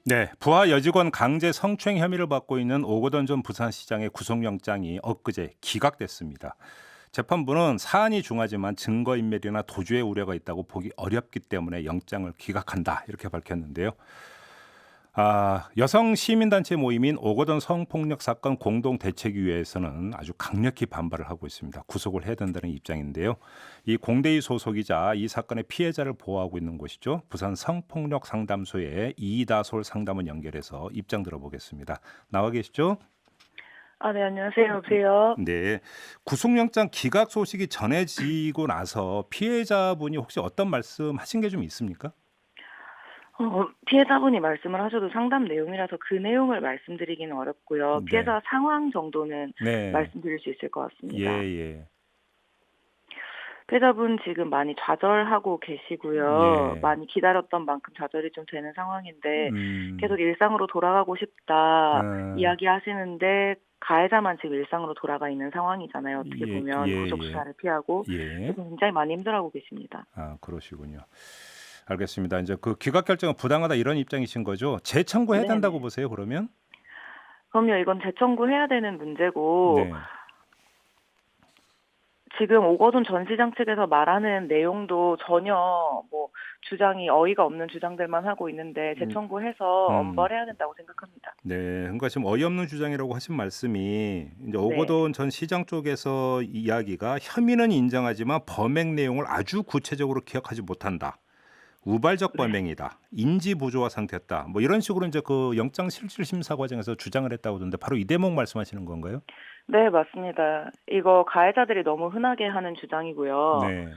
네, 부하 여직원 강제 성추행 혐의를 받고 있는 오거돈 전 부산시장의 구속영장이 엊그제 기각됐습니다. 재판부는 사안이 중하지만 증거인멸이나 도주의 우려가 있다고 보기 어렵기 때문에 영장을 기각한다 이렇게 밝혔는데요. 여성 시민단체 모임인 오거돈 성폭력 사건 공동대책위에서는 아주 강력히 반발을 하고 있습니다. 구속을 해야 된다는 입장인데요. 이 공대위 소속이자 이 사건의 피해자를 보호하고 있는 곳이죠. 부산 성폭력 상담소의 이다솔 상담원 연결해서 입장 들어보겠습니다. 나와 계시죠? 네, 안녕하세요. 여보세요? 네. 구속영장 기각 소식이 전해지고 나서 피해자분이 혹시 어떤 말씀 하신 게 좀 있습니까? 피해자분이 말씀을 하셔도 상담 내용이라서 그 내용을 말씀드리기는 어렵고요. 네. 피해자 상황 정도는 네. 말씀드릴 수 있을 것 예, 같습니다. 예. 피해자분 지금 많이 좌절하고 계시고요. 예. 많이 기다렸던 만큼 좌절이 좀 되는 상황인데 음. 계속 일상으로 돌아가고 싶다 아. 이야기하시는데 가해자만 지금 일상으로 돌아가 있는 상황이잖아요. 어떻게 예 보면 구속 예예. 수사를 피하고 예. 그래서 굉장히 많이 힘들어하고 계십니다. 그러시군요. 알겠습니다. 인제 그 기각 결정은 부당하다 이런 입장이신 거죠? 재청구해야 된다고 네네. 보세요, 그러면? 그럼요. 이건 재청구해야 되는 문제고 네. 지금 오거돈 전 시장 측에서 말하는 내용도 전혀 뭐 주장이 어이가 없는 주장들만 하고 있는데 음 재청구해서 음. 엄벌해야 된다고 생각합니다. 네. 그러니까 지금 어이없는 주장이라고 하신 말씀이 인제 네. 오거돈 전 시장 쪽에서 이야기가 "혐의는 인정하지만 범행 내용을 아주 구체적으로 기억하지 못한다. 우발적 네. 범행이다. 인지 부조화 상태였다." 뭐 이런 식으로 인제 그 영장 실질 심사 과정에서 주장을 했다고 하던데 바로 이 대목 말씀하시는 건가요? 네, 맞습니다. 이거 가해자들이 너무 흔하게 하는 주장이고요. 네.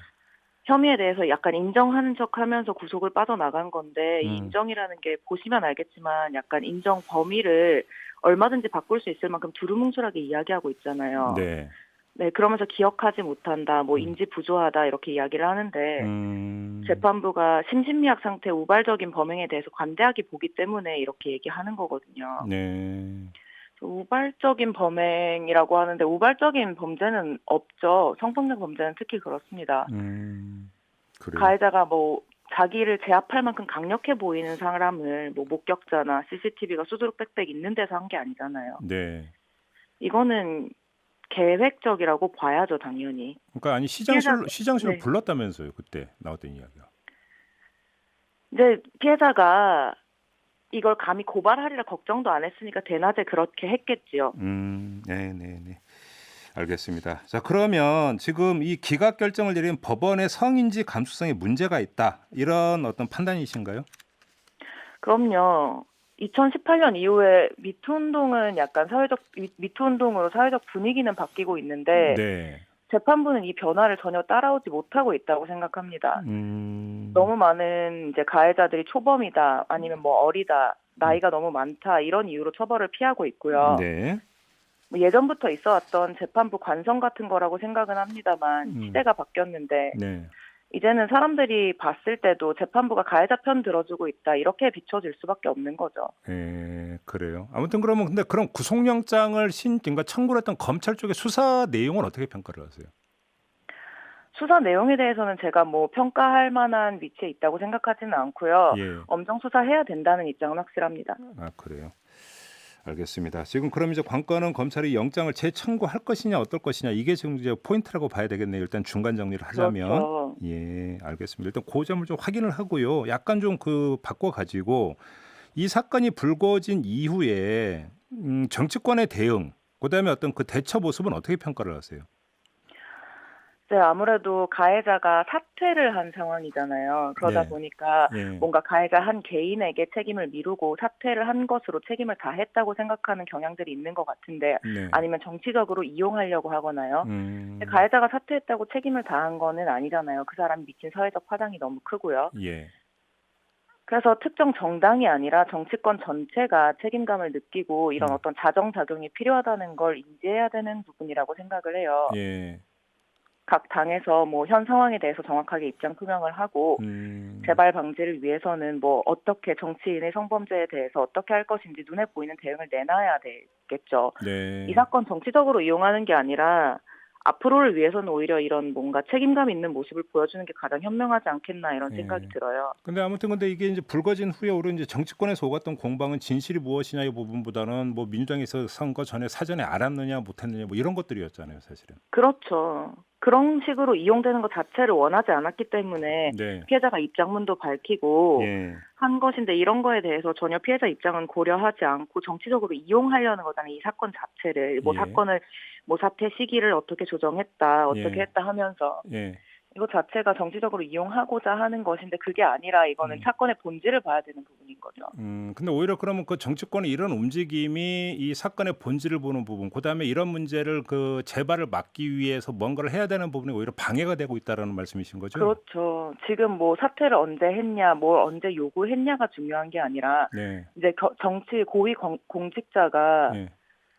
혐의에 대해서 약간 인정하는 척하면서 구속을 빠져나간 건데 이 음. 인정이라는 게 보시면 알겠지만 약간 인정 범위를 얼마든지 바꿀 수 있을 만큼 두루뭉술하게 이야기하고 있잖아요. 네. 네, 그러면서 기억하지 못한다, 뭐 음. 인지 부조하다 이렇게 이야기를 하는데 음. 재판부가 심신미약 상태 우발적인 범행에 대해서 관대하게 보기 때문에 이렇게 얘기하는 거거든요. 네. 우발적인 범행이라고 하는데 우발적인 범죄는 없죠. 성폭력 범죄는 특히 그렇습니다. 음. 그래요. 가해자가 뭐 자기를 제압할 만큼 강력해 보이는 사람을 뭐 목격자나 CCTV가 수두룩 빽빽 있는 데서 한 게 아니잖아요. 네. 이거는 계획적이라고 봐야죠, 당연히. 그러니까 아니 피해자 시장실로 네. 불렀다면서요, 그때 나왔던 이야기가. 이제 피해자가 이걸 감히 고발하리라 걱정도 안 했으니까 대낮에 그렇게 했겠지요. 네네네. 알겠습니다. 자, 그러면 지금 이 기각 결정을 내린 법원의 성인지 감수성에 문제가 있다. 이런 어떤 판단이신가요? 그럼요. 2018년 이후에 미투 운동은 약간 미투 운동으로 사회적 분위기는 바뀌고 있는데 네. 재판부는 이 변화를 전혀 따라오지 못하고 있다고 생각합니다. 음. 너무 많은 이제 가해자들이 초범이다, 아니면 뭐 어리다, 음. 나이가 너무 많다 이런 이유로 처벌을 피하고 있고요. 네. 뭐 예전부터 있어왔던 재판부 관성 같은 거라고 생각은 합니다만 음. 시대가 바뀌었는데 네. 이제는 사람들이 봤을 때도 재판부가 가해자 편 들어주고 있다 이렇게 비춰질 수밖에 없는 거죠. 예. 그래요. 아무튼 그러면 근데 그럼 구속영장을 그러니까 청구를 했던 검찰 쪽의 수사 내용은 어떻게 평가를 하세요? 수사 내용에 대해서는 제가 뭐 평가할 만한 위치에 있다고 생각하지는 않고요. 예. 엄정 수사해야 된다는 입장은 확실합니다. 그래요. 알겠습니다. 지금 그럼 이제 관건은 검찰이 영장을 재청구할 것이냐 어떨 것이냐 이게 지금 이제 포인트라고 봐야 되겠네요. 일단 중간 정리를 하자면. 그렇죠. 예, 알겠습니다. 일단 그 점을 좀 확인을 하고요. 약간 좀 그 바꿔 가지고 이 사건이 불거진 이후에 정치권의 대응, 그다음에 어떤 그 대처 모습은 어떻게 평가를 하세요? 네, 아무래도 가해자가 사퇴를 한 상황이잖아요. 그러다 네. 보니까 예. 뭔가 가해자 한 개인에게 책임을 미루고 사퇴를 한 것으로 책임을 다했다고 생각하는 경향들이 있는 것 같은데, 네. 아니면 정치적으로 이용하려고 하거나요. 근데 음. 가해자가 사퇴했다고 책임을 다한 거는 아니잖아요. 그 사람이 미친 사회적 파장이 너무 크고요. 예. 그래서 특정 정당이 아니라 정치권 전체가 책임감을 느끼고 이런 음. 어떤 자정작용이 필요하다는 걸 인지해야 되는 부분이라고 생각을 해요. 예. 각 당에서 뭐 현 상황에 대해서 정확하게 입장 표명을 하고 음. 재발 방지를 위해서는 뭐 어떻게 정치인의 성범죄에 대해서 어떻게 할 것인지 눈에 보이는 대응을 내놔야 되겠죠. 이 네. 사건 정치적으로 이용하는 게 아니라 앞으로를 위해서는 오히려 이런 뭔가 책임감 있는 모습을 보여주는 게 가장 현명하지 않겠나 이런 생각이 예. 들어요. 근데 아무튼 근데 이게 이제 불거진 후에 오히려 이제 정치권에서 오갔던 공방은 진실이 무엇이냐의 부분보다는 뭐 민주당에서 선거 전에 사전에 알았느냐 못했느냐 뭐 이런 것들이었잖아요, 사실은. 그렇죠. 그런 식으로 이용되는 것 자체를 원하지 않았기 때문에 네. 피해자가 입장문도 밝히고 예. 한 것인데 이런 거에 대해서 전혀 피해자 입장은 고려하지 않고 정치적으로 이용하려는 거잖아요. 이 사건 자체를 뭐 예. 사건을 뭐 사태 시기를 어떻게 조정했다, 어떻게 예. 했다 하면서 예. 이거 자체가 정치적으로 이용하고자 하는 것인데 그게 아니라 이거는 음. 사건의 본질을 봐야 되는 부분인 거죠. 근데 오히려 그러면 그 정치권의 이런 움직임이 이 사건의 본질을 보는 부분, 그다음에 이런 문제를 그 재발을 막기 위해서 뭔가를 해야 되는 부분이 오히려 방해가 되고 있다라는 말씀이신 거죠? 그렇죠. 지금 뭐 사퇴를 언제 했냐, 뭘 언제 요구했냐가 중요한 게 아니라 네. 이제 정치 고위 공직자가 예.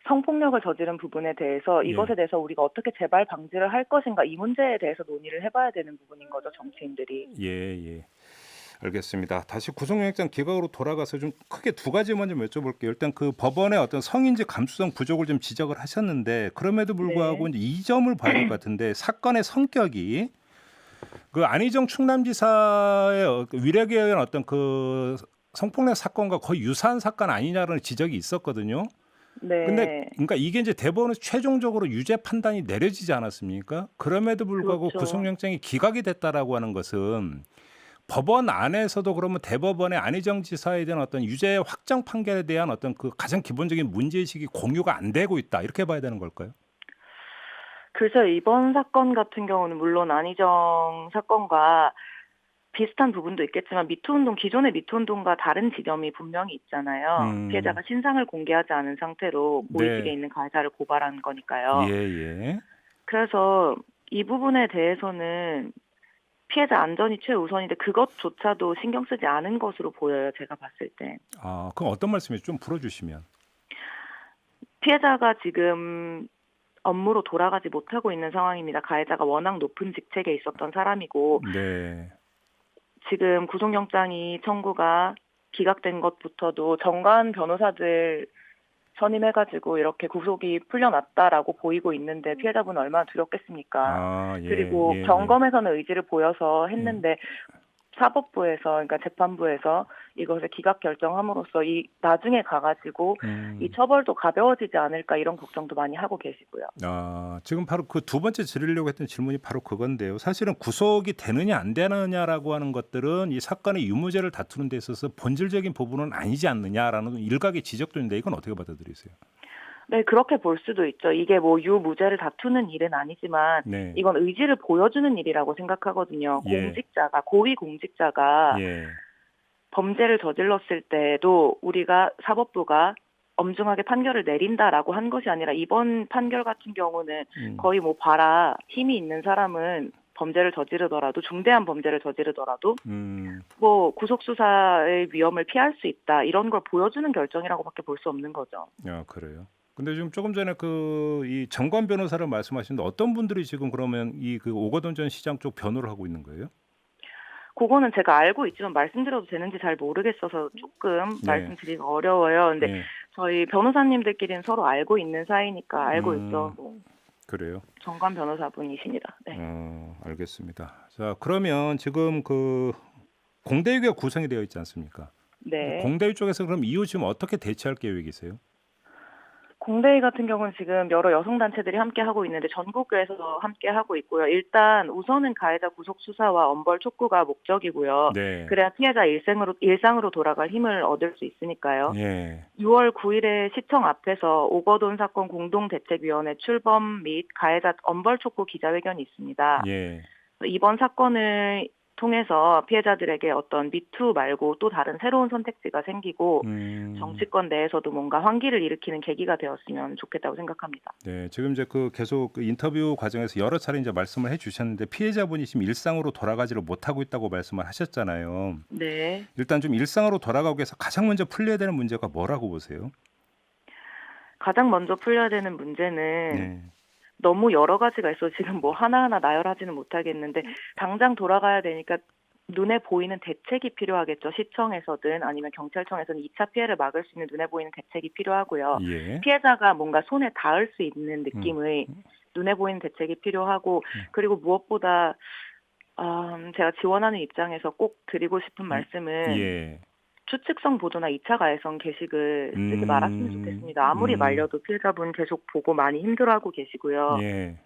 성폭력을 저지른 부분에 대해서 예. 이것에 대해서 우리가 어떻게 재발 방지를 할 것인가 이 문제에 대해서 논의를 해봐야 되는 부분인 거죠, 정치인들이. 예. 알겠습니다. 다시 구속영장 기각으로 돌아가서 좀 크게 두 가지만 좀 여쭤볼게요. 일단 그 법원의 어떤 성인지 감수성 부족을 좀 지적을 하셨는데 그럼에도 불구하고 네. 이제 이 점을 봐야 될 것 같은데 사건의 성격이 그 안희정 충남지사의 위력에 의한 어떤 그 성폭력 사건과 거의 유사한 사건 아니냐라는 지적이 있었거든요. 근데 네. 그러니까 이게 이제 대법원에서 최종적으로 유죄 판단이 내려지지 않았습니까? 그럼에도 불구하고 그렇죠. 구속영장이 기각이 됐다라고 하는 것은 법원 안에서도 그러면 대법원의 안희정 지사에 대한 어떤 유죄 확정 판결에 대한 어떤 그 가장 기본적인 문제의식이 공유가 안 되고 있다 이렇게 봐야 되는 걸까요? 글쎄요, 이번 사건 같은 경우는 물론 안희정 사건과 비슷한 부분도 있겠지만 미투운동, 기존의 미투운동과 다른 지점이 분명히 있잖아요. 음, 피해자가 신상을 공개하지 않은 상태로 고위직에 네, 있는 가해자를 고발한 거니까요. 예. 그래서 이 부분에 대해서는 피해자 안전이 최우선인데 그것조차도 신경 쓰지 않은 것으로 보여요. 제가 봤을 때. 아, 그럼 어떤 말씀이죠? 좀 풀어주시면. 피해자가 지금 업무로 돌아가지 못하고 있는 상황입니다. 가해자가 워낙 높은 직책에 있었던 사람이고 네, 지금 구속영장이 청구가 기각된 것부터도 정관 변호사들 선임해가지고 이렇게 구속이 풀려났다라고 보이고 있는데 피해자분은 얼마나 두렵겠습니까? 아, 그리고 경검에서는 의지를 보여서 예. 했는데 사법부에서 그러니까 재판부에서 이것을 기각 결정함으로써 이 나중에 가가지고 이 처벌도 가벼워지지 않을까 이런 걱정도 많이 하고 계시고요. 아, 지금 바로 그 두 번째 드리려고 했던 질문이 바로 그건데요. 사실은 구속이 되느냐 안 되느냐라고 하는 것들은 이 사건의 유무죄를 다투는 데 있어서 본질적인 부분은 아니지 않느냐라는 일각의 지적도 있는데 이건 어떻게 받아들이세요? 네, 그렇게 볼 수도 있죠. 이게 뭐 유무죄를 다투는 일은 아니지만 네, 이건 의지를 보여주는 일이라고 생각하거든요. 예, 고위 공직자가 예, 범죄를 저질렀을 때도 우리가 사법부가 엄중하게 판결을 내린다라고 한 것이 아니라 이번 판결 같은 경우는 음, 거의 뭐 봐라 힘이 있는 사람은 범죄를 저지르더라도 중대한 범죄를 저지르더라도 뭐 구속 수사의 위험을 피할 수 있다 이런 걸 보여주는 결정이라고밖에 볼 수 없는 거죠. 아, 그래요. 근데 지금 조금 전에 그 이 정관 변호사를 말씀하시는데 어떤 분들이 지금 그러면 이 그 오거돈 전 시장 쪽 변호를 하고 있는 거예요? 그거는 제가 알고 있지만 말씀드려도 되는지 잘 모르겠어서 조금 네, 말씀드리기가 어려워요. 근데 예, 저희 변호사님들끼리는 서로 알고 있는 사이니까 알고 있죠. 뭐 그래요. 정관 변호사분이십니다. 네. 알겠습니다. 자, 그러면 지금 그 공대위가 구성이 되어 있지 않습니까? 네. 공대위 쪽에서 그럼 이후 지금 어떻게 대처할 계획이세요? 공대위 같은 경우는 지금 여러 여성단체들이 함께 하고 있는데 전국에서 함께 하고 있고요. 일단 우선은 가해자 구속 수사와 엄벌 촉구가 목적이고요. 네. 그래야 피해자 일상으로 돌아갈 힘을 얻을 수 있으니까요. 예. 6월 9일에 시청 앞에서 오거돈 사건 공동대책위원회 출범 및 가해자 엄벌 촉구 기자회견이 있습니다. 예. 이번 사건을 통해서 피해자들에게 어떤 미투 말고 또 다른 새로운 선택지가 생기고 정치권 내에서도 뭔가 환기를 일으키는 계기가 되었으면 좋겠다고 생각합니다. 네, 지금 이제 그 계속 그 인터뷰 과정에서 여러 차례 이제 말씀을 해주셨는데 피해자분이 지금 일상으로 돌아가지를 못하고 있다고 말씀을 하셨잖아요. 네. 일단 좀 일상으로 돌아가기 위해서 가장 먼저 풀려야 되는 문제가 뭐라고 보세요? 가장 먼저 풀려야 되는 문제는 네. 너무 여러 가지가 있어 지금 뭐 하나하나 나열하지는 못하겠는데 당장 돌아가야 되니까 눈에 보이는 대책이 필요하겠죠. 시청에서든 아니면 경찰청에서는 2차 피해를 막을 수 있는 눈에 보이는 대책이 필요하고요. 예. 피해자가 뭔가 손에 닿을 수 있는 느낌의 눈에 보이는 대책이 필요하고 그리고 무엇보다 제가 지원하는 입장에서 꼭 드리고 싶은 말씀은 예. 추측성 보도나 2차 가해성 게시글 쓰지 말았으면 좋겠습니다. 아무리 말려도 피해자분 계속 보고 많이 힘들어하고 계시고요. 예.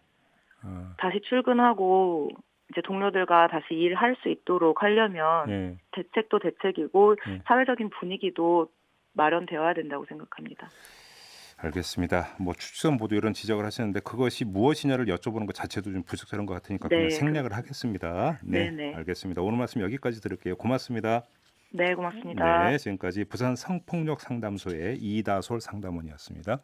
다시 출근하고 이제 동료들과 다시 일할 수 있도록 하려면 예. 대책도 대책이고 예. 사회적인 분위기도 마련되어야 된다고 생각합니다. 알겠습니다. 뭐 추측성 보도 이런 지적을 하셨는데 그것이 무엇이냐를 여쭤보는 것 자체도 좀 부적절한 것 같으니까 그냥 네, 생략을 하겠습니다. 네, 네네. 알겠습니다. 오늘 말씀 여기까지 들을게요. 고맙습니다. 네, 고맙습니다. 네, 지금까지 부산 성폭력 상담소의 이다솔 상담원이었습니다.